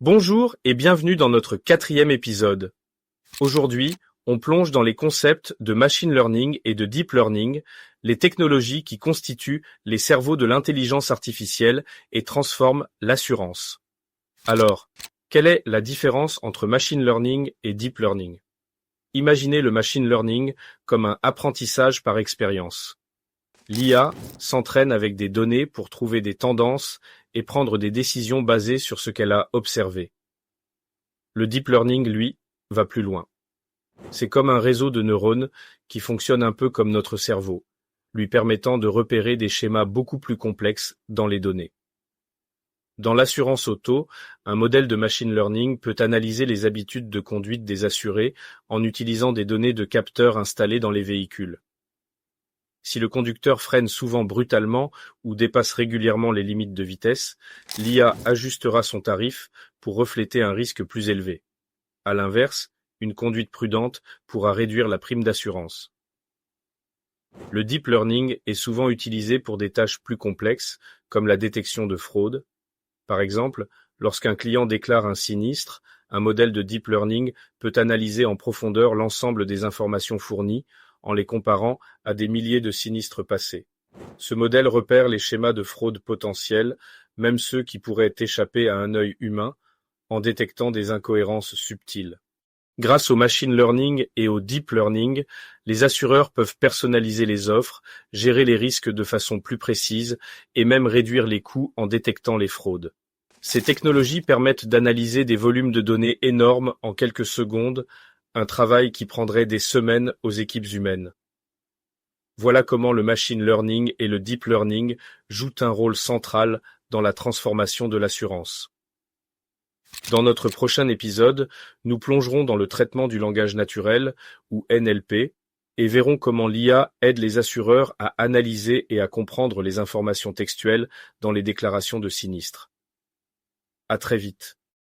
Bonjour et bienvenue dans notre 4e épisode. Aujourd'hui, on plonge dans les concepts de machine learning et de deep learning, les technologies qui constituent les cerveaux de l'intelligence artificielle et transforment l'assurance. Alors, quelle est la différence entre machine learning et deep learning? Imaginez le machine learning comme un apprentissage par expérience. L'IA s'entraîne avec des données pour trouver des tendances et prendre des décisions basées sur ce qu'elle a observé. Le deep learning, lui, va plus loin. C'est comme un réseau de neurones qui fonctionne un peu comme notre cerveau, lui permettant de repérer des schémas beaucoup plus complexes dans les données. Dans l'assurance auto, un modèle de machine learning peut analyser les habitudes de conduite des assurés en utilisant des données de capteurs installés dans les véhicules. Si le conducteur freine souvent brutalement ou dépasse régulièrement les limites de vitesse, l'IA ajustera son tarif pour refléter un risque plus élevé. À l'inverse, une conduite prudente pourra réduire la prime d'assurance. Le deep learning est souvent utilisé pour des tâches plus complexes, comme la détection de fraude. Par exemple, lorsqu'un client déclare un sinistre, un modèle de deep learning peut analyser en profondeur l'ensemble des informations fournies, en les comparant à des milliers de sinistres passés. Ce modèle repère les schémas de fraude potentiels, même ceux qui pourraient échapper à un œil humain, en détectant des incohérences subtiles. Grâce au machine learning et au deep learning, les assureurs peuvent personnaliser les offres, gérer les risques de façon plus précise et même réduire les coûts en détectant les fraudes. Ces technologies permettent d'analyser des volumes de données énormes en quelques secondes, un travail qui prendrait des semaines aux équipes humaines. Voilà comment le machine learning et le deep learning jouent un rôle central dans la transformation de l'assurance. Dans notre prochain épisode, nous plongerons dans le traitement du langage naturel, ou NLP, et verrons comment l'IA aide les assureurs à analyser et à comprendre les informations textuelles dans les déclarations de sinistres. À très vite.